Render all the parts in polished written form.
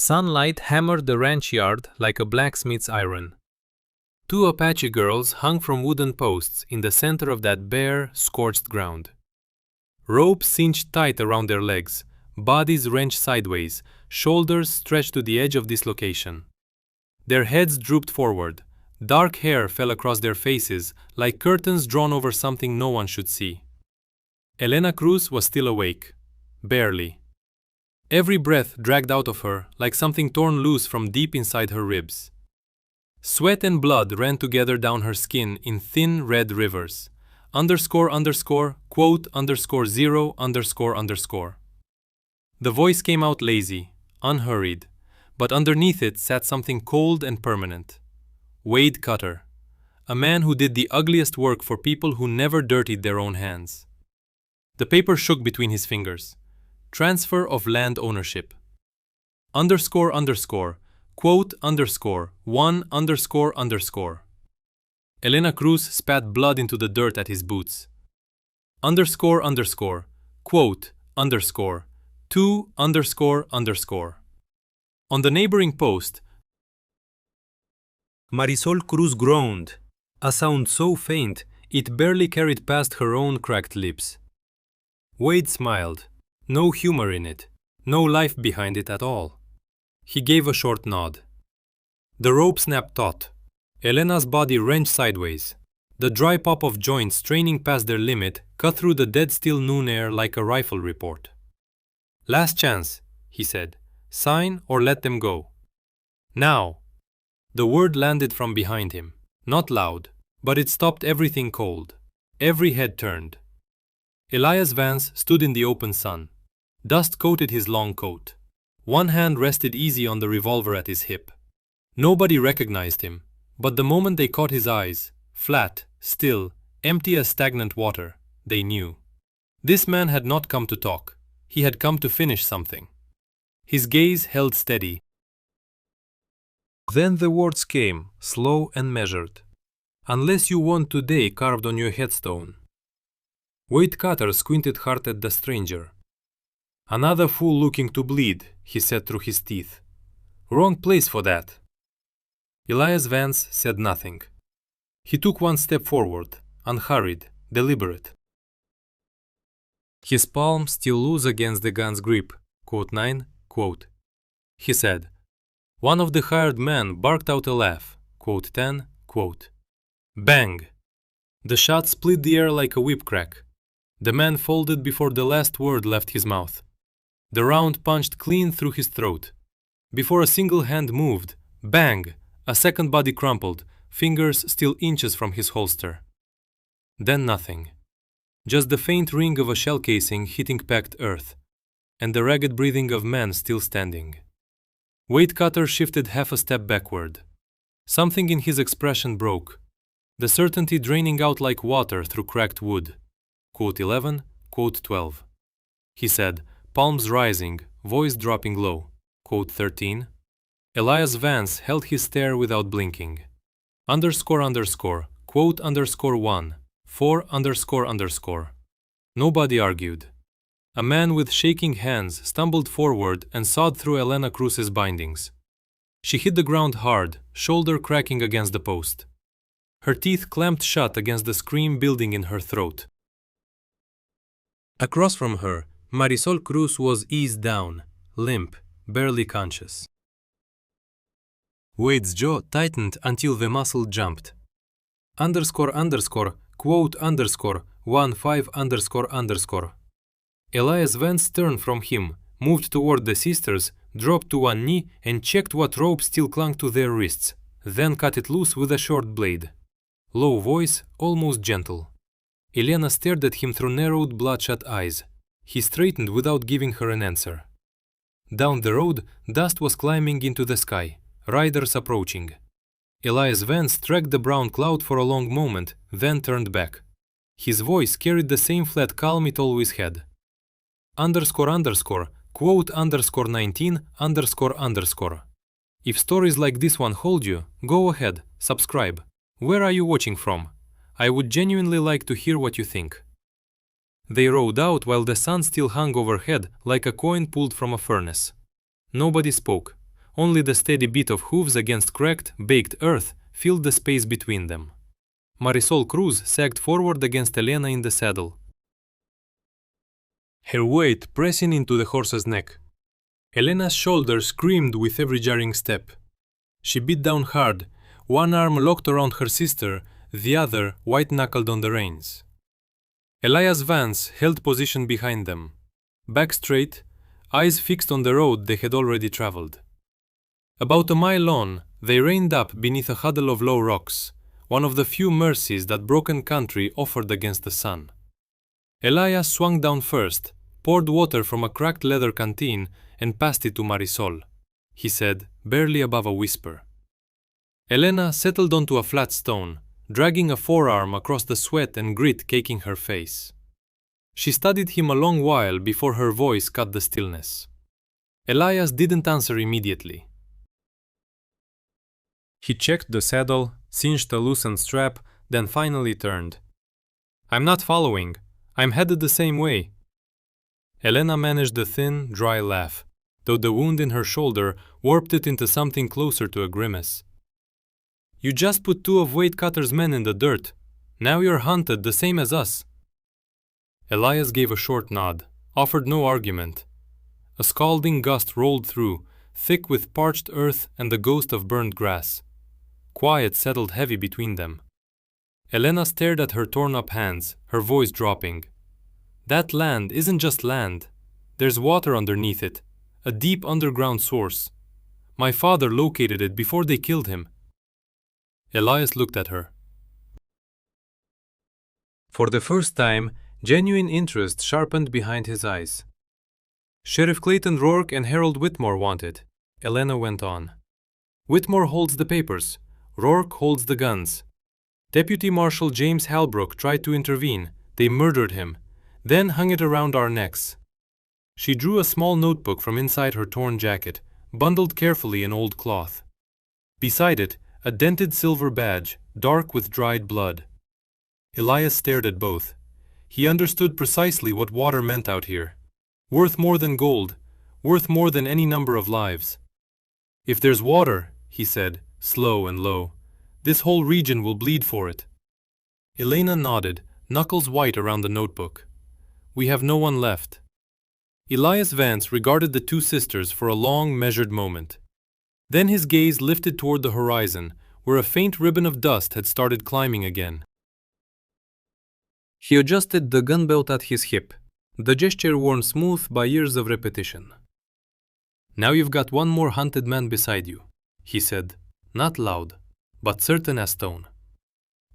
Sunlight hammered the ranch yard like a blacksmith's iron. Two Apache girls hung from wooden posts in the center of that bare, scorched ground. Ropes cinched tight around their legs, bodies wrenched sideways, shoulders stretched to the edge of dislocation. Their heads drooped forward. Dark hair fell across their faces like curtains drawn over something no one should see. Elena Cruz was still awake. Barely. Every breath dragged out of her like something torn loose from deep inside her ribs. Sweat and blood ran together down her skin in thin red rivers. Quote, _0, _. The voice came out lazy, unhurried, but underneath it sat something cold and permanent. Wade Cutter, a man who did the ugliest work for people who never dirtied their own hands. The paper shook between his fingers. Transfer of land ownership. Quote, _1, _. Elena Cruz spat blood into the dirt at his boots. Quote, _2, _. On the neighboring post, Marisol Cruz groaned, a sound so faint it barely carried past her own cracked lips. Wade smiled. No humor in it, no life behind it at all. He gave a short nod. The rope snapped taut. Elena's body wrenched sideways. The dry pop of joints straining past their limit cut through the dead-still noon air like a rifle report. "Last chance," he said. "Sign or let them go." "Now." The word landed from behind him. Not loud, but it stopped everything cold. Every head turned. Elias Vance stood in the open sun. Dust coated his long coat. One hand rested easy on the revolver at his hip. Nobody recognized him, but the moment they caught his eyes, flat, still, empty as stagnant water, they knew. This man had not come to talk. He had come to finish something. His gaze held steady. Then the words came, slow and measured. "Unless you want today carved on your headstone." Wade Cutter squinted hard at the stranger. "Another fool looking to bleed," he said through his teeth. "Wrong place for that." Elias Vance said nothing. He took one step forward, unhurried, deliberate. His palm still loose against the gun's grip. Quote 9, quote. He said. One of the hired men barked out a laugh. Quote 10, quote. Bang! The shot split the air like a whip crack. The man folded before the last word left his mouth. The round punched clean through his throat. Before a single hand moved, bang! A second body crumpled, fingers still inches from his holster. Then nothing. Just the faint ring of a shell casing hitting packed earth, and the ragged breathing of men still standing. Wade Cutter shifted half a step backward. Something in his expression broke, the certainty draining out like water through cracked wood. Quote 11, quote 12. He said, palms rising, voice dropping low. Quote 13. Elias Vance held his stare without blinking. Quote _1, 4 __. Nobody argued. A man with shaking hands stumbled forward and sawed through Elena Cruz's bindings. She hit the ground hard, shoulder cracking against the post. Her teeth clamped shut against the scream building in her throat. Across from her, Marisol Cruz was eased down, limp, barely conscious. Wade's jaw tightened until the muscle jumped. Quote _15 _. Elias Vance turned from him, moved toward the sisters, dropped to one knee and checked what rope still clung to their wrists, then cut it loose with a short blade. Low voice, almost gentle. Elena stared at him through narrowed, bloodshot eyes. He straightened without giving her an answer. Down the road, dust was climbing into the sky, riders approaching. Elias Vance tracked the brown cloud for a long moment, then turned back. His voice carried the same flat calm it always had. Quote _19 _. If stories like this one hold you, go ahead, subscribe. Where are you watching from? I would genuinely like to hear what you think. They rode out while the sun still hung overhead like a coin pulled from a furnace. Nobody spoke. Only the steady beat of hooves against cracked, baked earth filled the space between them. Marisol Cruz sagged forward against Elena in the saddle, her weight pressing into the horse's neck. Elena's shoulders screamed with every jarring step. She beat down hard, one arm locked around her sister, the other white-knuckled on the reins. Elias Vance held position behind them, back straight, eyes fixed on the road they had already traveled. About a mile on, they reined up beneath a huddle of low rocks, one of the few mercies that broken country offered against the sun. Elias swung down first, poured water from a cracked leather canteen, and passed it to Marisol, he said, barely above a whisper. Elena settled onto a flat stone, dragging a forearm across the sweat and grit caking her face. She studied him a long while before her voice cut the stillness. Elias didn't answer immediately. He checked the saddle, cinched a loosened strap, then finally turned. "I'm not following. I'm headed the same way." Elena managed a thin, dry laugh, though the wound in her shoulder warped it into something closer to a grimace. "You just put two of Wade Cutter's men in the dirt. Now you're hunted the same as us." Elias gave a short nod, offered no argument. A scalding gust rolled through, thick with parched earth and the ghost of burned grass. Quiet settled heavy between them. Elena stared at her torn-up hands, her voice dropping. "That land isn't just land. There's water underneath it, a deep underground source. My father located it before they killed him." Elias looked at her. For the first time, genuine interest sharpened behind his eyes. "Sheriff Clayton Rourke and Harold Whitmore want it," Elena went on. "Whitmore holds the papers. Rourke holds the guns. Deputy Marshal James Halbrook tried to intervene. They murdered him, then hung it around our necks." She drew a small notebook from inside her torn jacket, bundled carefully in old cloth. Beside it, a dented silver badge, dark with dried blood. Elias stared at both. He understood precisely what water meant out here. Worth more than gold, worth more than any number of lives. "If there's water," he said, slow and low, "this whole region will bleed for it." Elena nodded, knuckles white around the notebook. "We have no one left." Elias Vance regarded the two sisters for a long, measured moment. Then his gaze lifted toward the horizon, where a faint ribbon of dust had started climbing again. He adjusted the gun belt at his hip, the gesture worn smooth by years of repetition. "Now you've got one more hunted man beside you," he said, not loud, but certain as stone.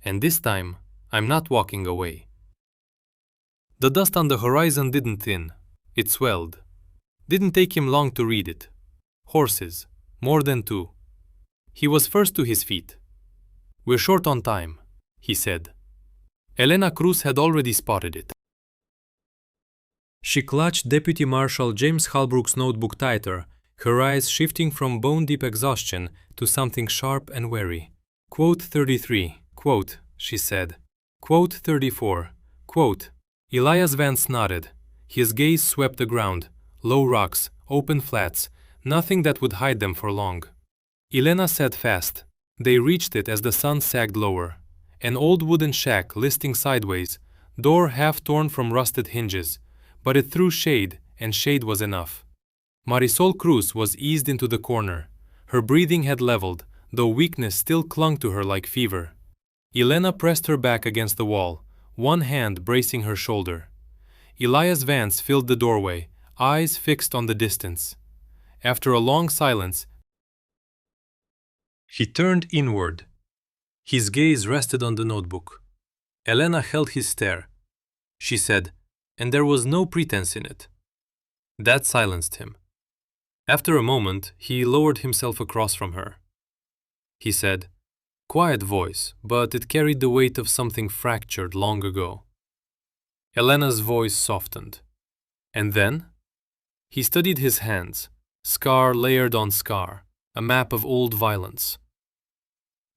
"And this time, I'm not walking away." The dust on the horizon didn't thin. It swelled. Didn't take him long to read it. Horses, more than two. He was first to his feet. "We're short on time," he said. Elena Cruz had already spotted it. She clutched Deputy Marshal James Halbrook's notebook tighter, her eyes shifting from bone-deep exhaustion to something sharp and wary. "Quote 33, quote," she said. "Quote 34, quote." Elias Vance nodded. His gaze swept the ground, low rocks, open flats, nothing that would hide them for long. Elena sat fast. They reached it as the sun sagged lower. An old wooden shack listing sideways, door half torn from rusted hinges, but it threw shade, and shade was enough. Marisol Cruz was eased into the corner. Her breathing had leveled, though weakness still clung to her like fever. Elena pressed her back against the wall, one hand bracing her shoulder. Elias Vance filled the doorway, eyes fixed on the distance. After a long silence, he turned inward. His gaze rested on the notebook. Elena held his stare. She said, and there was no pretense in it. That silenced him. After a moment, he lowered himself across from her. He said, quiet voice, but it carried the weight of something fractured long ago. Elena's voice softened. And then? He studied his hands, scar layered on scar, a map of old violence.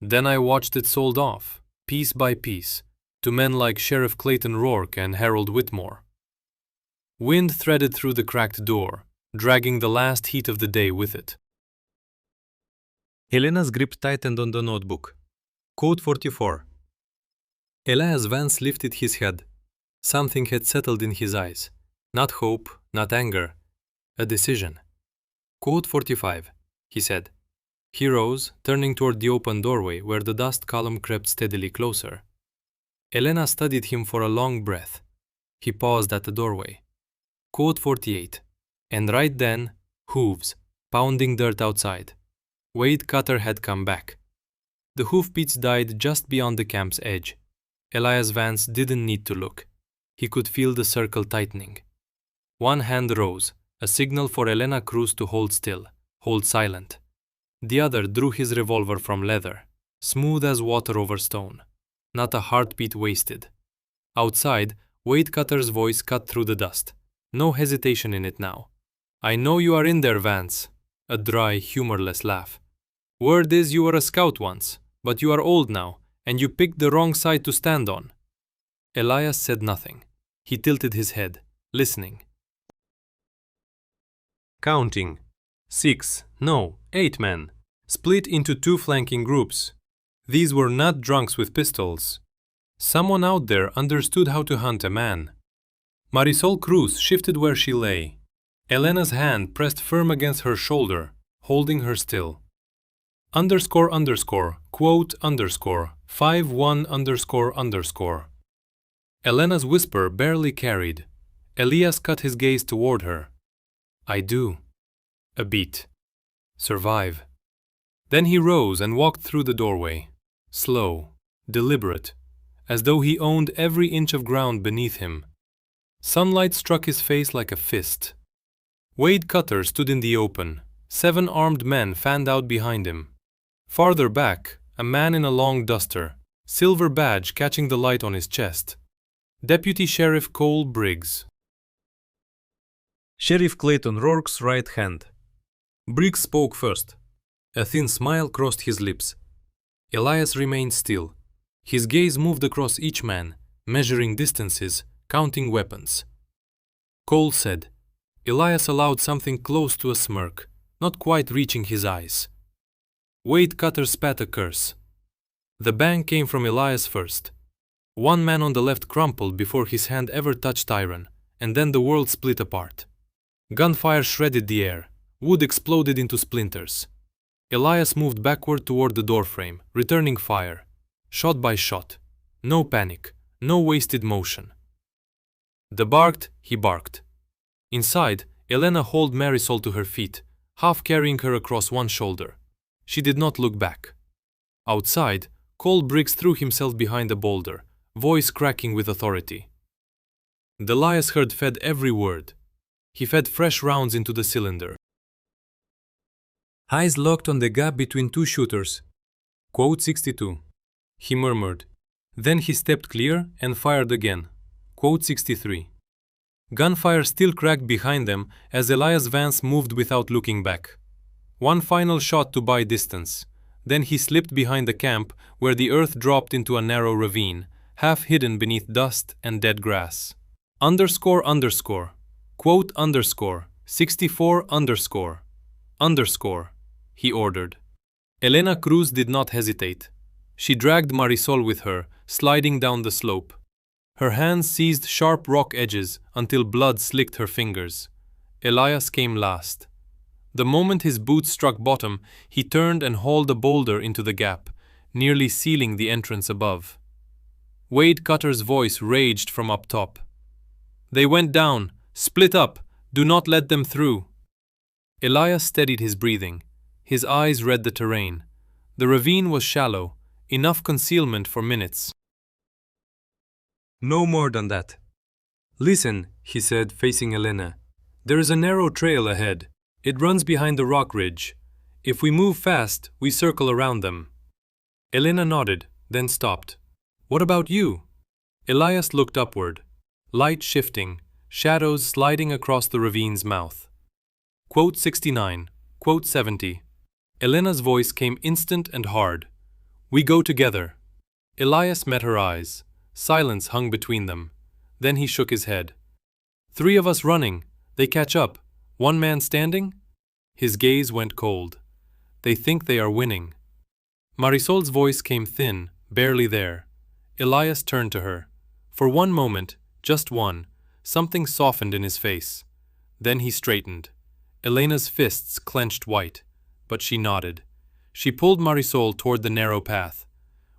Then I watched it sold off, piece by piece, to men like Sheriff Clayton Rourke and Harold Whitmore. Wind threaded through the cracked door, dragging the last heat of the day with it. Elena's grip tightened on the notebook. Quote 44. Elias Vance lifted his head. Something had settled in his eyes. Not hope, not anger. A decision. Quote 45, he said. He rose, turning toward the open doorway where the dust column crept steadily closer. Elena studied him for a long breath. He paused at the doorway. Quote 48. And right then, hooves, pounding dirt outside. Wade Cutter had come back. The hoofbeats died just beyond the camp's edge. Elias Vance didn't need to look. He could feel the circle tightening. One hand rose, a signal for Elena Cruz to hold still, hold silent. The other drew his revolver from leather, smooth as water over stone. Not a heartbeat wasted. Outside, Wade Cutter's voice cut through the dust. No hesitation in it now. I know you are in there, Vance. A dry, humorless laugh. Word is you were a scout once, but you are old now, and you picked the wrong side to stand on. Elias said nothing. He tilted his head, listening. Counting. 6, no, 8 men, split into 2 flanking groups. These were not drunks with pistols. Someone out there understood how to hunt a man. Marisol Cruz shifted where she lay. Elena's hand pressed firm against her shoulder, holding her still. Underscore underscore, quote underscore, 51 underscore underscore. Elena's whisper barely carried. Elias cut his gaze toward her. I do. A beat. Survive. Then he rose and walked through the doorway. Slow, deliberate, as though he owned every inch of ground beneath him. Sunlight struck his face like a fist. Wade Cutter stood in the open. 7 armed men fanned out behind him. Farther back, a man in a long duster, silver badge catching the light on his chest. Deputy Sheriff Cole Briggs. Sheriff Clayton Rourke's right hand. Briggs spoke first. A thin smile crossed his lips. Elias remained still. His gaze moved across each man, measuring distances, counting weapons. Cole said. Elias allowed something close to a smirk, not quite reaching his eyes. Wade Cutter spat a curse. The bang came from Elias first. One man on the left crumpled before his hand ever touched iron, and then the world split apart. Gunfire shredded the air. Wood exploded into splinters. Elias moved backward toward the doorframe, returning fire. Shot by shot. No panic. No wasted motion. The barked, he barked. Inside, Elena hauled Marisol to her feet, half carrying her across one shoulder. She did not look back. Outside, Cole Briggs threw himself behind a boulder, voice cracking with authority. The Elias herd fed every word. He fed fresh rounds into the cylinder. Eyes locked on the gap between 2 shooters. Quote 62. He murmured. Then he stepped clear and fired again. Quote 63. Gunfire still cracked behind them as Elias Vance moved without looking back. One final shot to buy distance. Then he slipped behind the camp where the earth dropped into a narrow ravine, half hidden beneath dust and dead grass. Underscore underscore. Quote underscore. 64 underscore. Underscore. He ordered. Elena Cruz did not hesitate. She dragged Marisol with her, sliding down the slope. Her hands seized sharp rock edges until blood slicked her fingers. Elias came last. The moment his boots struck bottom, he turned and hauled a boulder into the gap, nearly sealing the entrance above. Wade Cutter's voice raged from up top. They went down. Split up. Do not let them through. Elias steadied his breathing. His eyes read the terrain. The ravine was shallow, enough concealment for minutes. No more than that. Listen, he said, facing Elena. There is a narrow trail ahead. It runs behind the rock ridge. If we move fast, we circle around them. Elena nodded, then stopped. What about you? Elias looked upward. Light shifting, shadows sliding across the ravine's mouth. Quote 69, quote 70. Elena's voice came instant and hard. We go together. Elias met her eyes. Silence hung between them. Then he shook his head. 3 of us running. They catch up. 1 man standing? His gaze went cold. They think they are winning. Marisol's voice came thin, barely there. Elias turned to her. For one moment, just one, something softened in his face. Then he straightened. Elena's fists clenched white, but she nodded. She pulled Marisol toward the narrow path.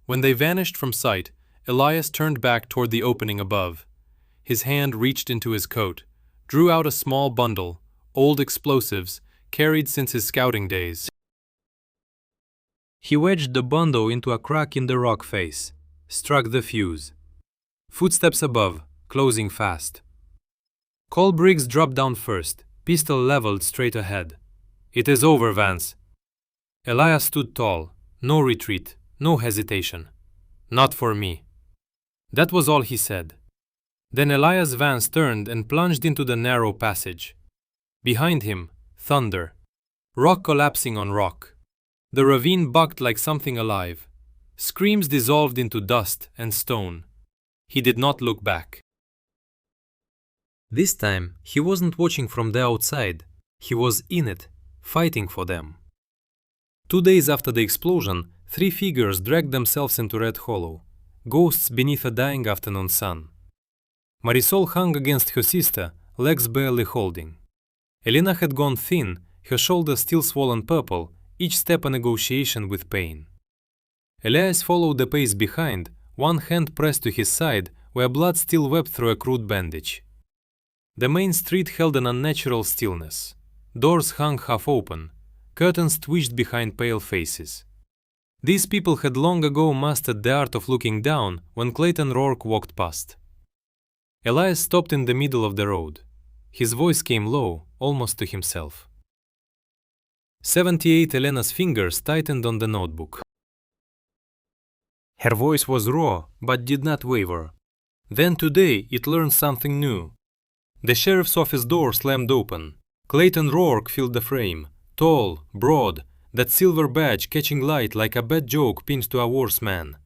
When they vanished from sight, Elias turned back toward the opening above. His hand reached into his coat, drew out a small bundle, old explosives, carried since his scouting days. He wedged the bundle into a crack in the rock face, struck the fuse. Footsteps above, closing fast. Cole Briggs dropped down first, pistol leveled straight ahead. "It is over, Vance." Elias stood tall, no retreat, no hesitation. "Not for me." That was all he said. Then Elias Vance turned and plunged into the narrow passage. Behind him, thunder. Rock collapsing on rock. The ravine bucked like something alive. Screams dissolved into dust and stone. He did not look back. This time, he wasn't watching from the outside. He was in it, fighting for them. 2 days after the explosion, 3 figures dragged themselves into Red Hollow, ghosts beneath a dying afternoon sun. Marisol hung against her sister, legs barely holding. Elena had gone thin, her shoulders still swollen purple, each step a negotiation with pain. Elias followed the pace behind, one hand pressed to his side, where blood still wept through a crude bandage. The main street held an unnatural stillness. Doors hung half open, curtains twitched behind pale faces. These people had long ago mastered the art of looking down when Clayton Rourke walked past. Elias stopped in the middle of the road. His voice came low, almost to himself. 78 Elena's fingers tightened on the notebook. Her voice was raw, but did not waver. Then today it learned something new. The sheriff's office door slammed open. Clayton Rourke filled the frame, tall, broad, that silver badge catching light like a bad joke pinned to a worse man.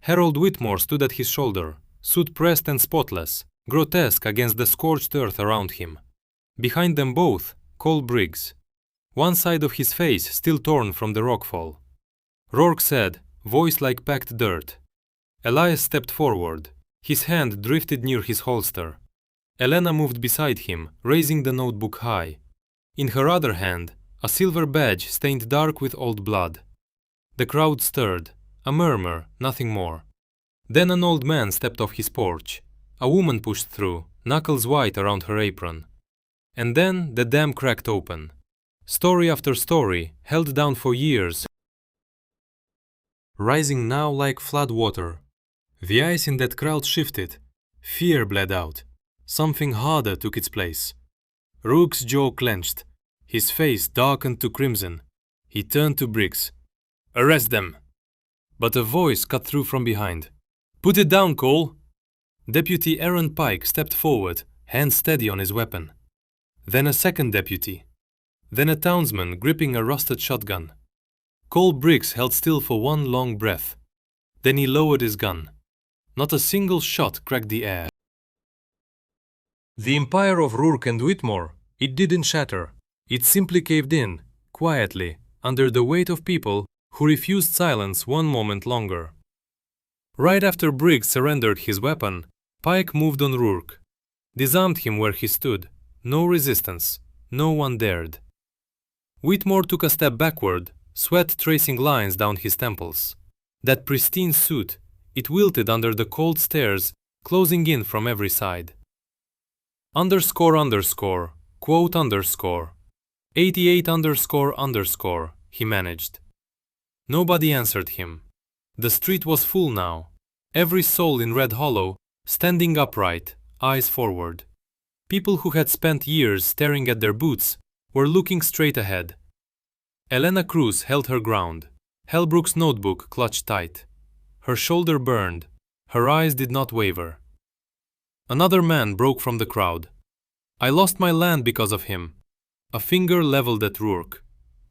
Harold Whitmore stood at his shoulder, suit pressed and spotless, grotesque against the scorched earth around him. Behind them both, Cole Briggs. One side of his face still torn from the rockfall. Rourke said, voice like packed dirt. Elias stepped forward. His hand drifted near his holster. Elena moved beside him, raising the notebook high. In her other hand, a silver badge stained dark with old blood. The crowd stirred, a murmur, nothing more. Then an old man stepped off his porch. A woman pushed through, knuckles white around her apron. And then the dam cracked open. Story after story, held down for years, rising now like flood water. The ice in that crowd shifted. Fear bled out. Something harder took its place. Rourke's jaw clenched. His face darkened to crimson. He turned to Briggs. "Arrest them!" But a voice cut through from behind. "Put it down, Cole!" Deputy Aaron Pike stepped forward, hand steady on his weapon. Then a second deputy. Then a townsman gripping a rusted shotgun. Cole Briggs held still for one long breath. Then he lowered his gun. Not a single shot cracked the air. The empire of Rourke and Whitmore, it didn't shatter. It simply caved in, quietly, under the weight of people who refused silence one moment longer. Right after Briggs surrendered his weapon, Pike moved on Rourke. Disarmed him where he stood. No resistance. No one dared. Whitmore took a step backward, sweat tracing lines down his temples. That pristine suit, it wilted under the cold stares, closing in from every side. Underscore underscore, quote underscore. 88 underscore underscore, he managed. Nobody answered him. The street was full now. Every soul in Red Hollow, standing upright, eyes forward. People who had spent years staring at their boots were looking straight ahead. Elena Cruz held her ground. Hellbrook's notebook clutched tight. Her shoulder burned. Her eyes did not waver. Another man broke from the crowd. "I lost my land because of him." A finger leveled at Rourke.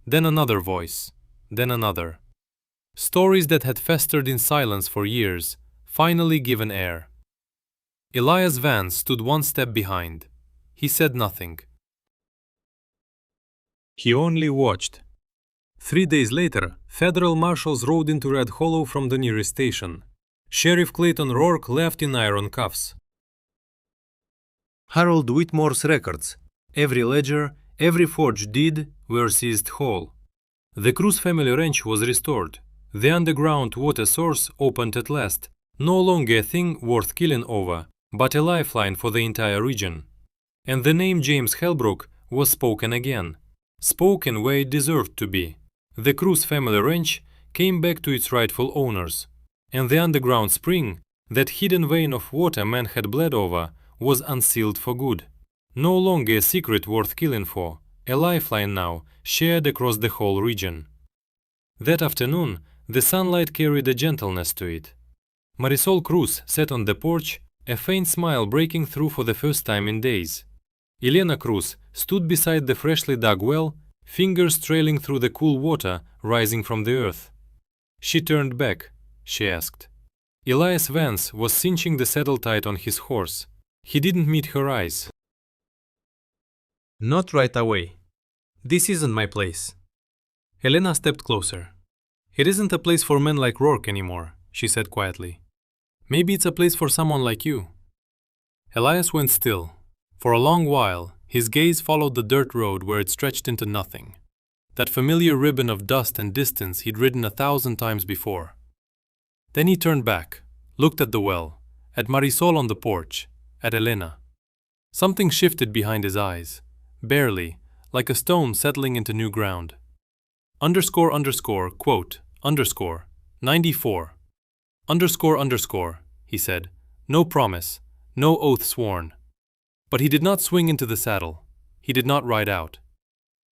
Then another voice. Then another. Stories that had festered in silence for years, finally given air. Elias Vance stood one step behind. He said nothing. He only watched. 3 days later, federal marshals rode into Red Hollow from the nearest station. Sheriff Clayton Rourke left in iron cuffs. Harold Whitmore's records, every ledger, every forged deed, were seized whole. The Cruz family ranch was restored. The underground water source opened at last, no longer a thing worth killing over, but a lifeline for the entire region. And the name James Hellbrook was spoken again, spoken where it deserved to be. The Cruz family ranch came back to its rightful owners, and the underground spring, that hidden vein of water men had bled over, was unsealed for good. No longer a secret worth killing for, a lifeline now shared across the whole region. That afternoon, the sunlight carried a gentleness to it. Marisol Cruz sat on the porch, a faint smile breaking through for the first time in days. Elena Cruz stood beside the freshly dug well, fingers trailing through the cool water rising from the earth. She turned back, she asked. Elias Vance was cinching the saddle tight on his horse. He didn't meet her eyes. Not right away. This isn't my place. Elena stepped closer. It isn't a place for men like Rourke anymore, she said quietly. Maybe it's a place for someone like you. Elias went still. For a long while, his gaze followed the dirt road where it stretched into nothing. That familiar ribbon of dust and distance he'd ridden 1,000 times before. Then he turned back, looked at the well, at Marisol on the porch, at Elena. Something shifted behind his eyes, barely, like a stone settling into new ground. Quote, 94. He said. No promise, no oath sworn. But he did not swing into the saddle. He did not ride out.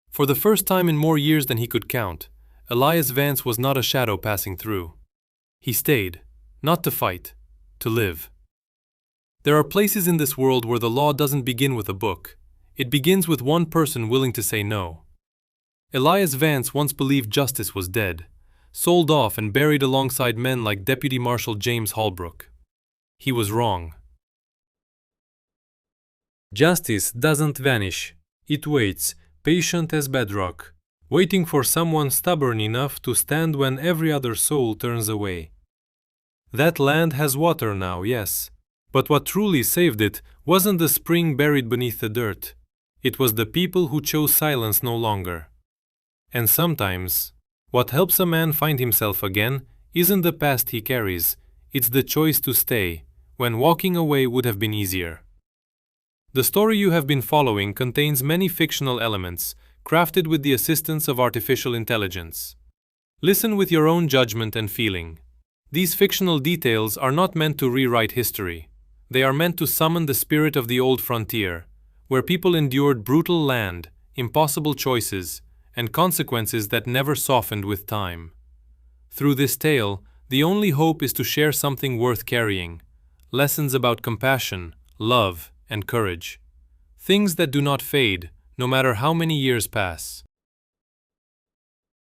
For the first time in more years than he could count, Elias Vance was not a shadow passing through. He stayed, not to fight, to live. There are places in this world where the law doesn't begin with a book. It begins with one person willing to say no. Elias Vance once believed justice was dead, sold off and buried alongside men like Deputy Marshal James Holbrook. He was wrong. Justice doesn't vanish. It waits, patient as bedrock, waiting for someone stubborn enough to stand when every other soul turns away. That land has water now, yes, but what truly saved it wasn't the spring buried beneath the dirt. It was the people who chose silence no longer. And sometimes, what helps a man find himself again isn't the past he carries, it's the choice to stay, when walking away would have been easier. The story you have been following contains many fictional elements, crafted with the assistance of artificial intelligence. Listen with your own judgment and feeling. These fictional details are not meant to rewrite history. They are meant to summon the spirit of the old frontier, where people endured brutal land, impossible choices, and consequences that never softened with time. Through this tale, the only hope is to share something worth carrying, lessons about compassion, love, and courage. Things that do not fade, no matter how many years pass.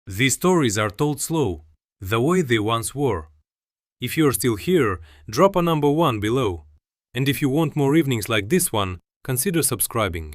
These stories are told slow, the way they once were. If you're still here, drop a number 1 below. And if you want more evenings like this one, consider subscribing.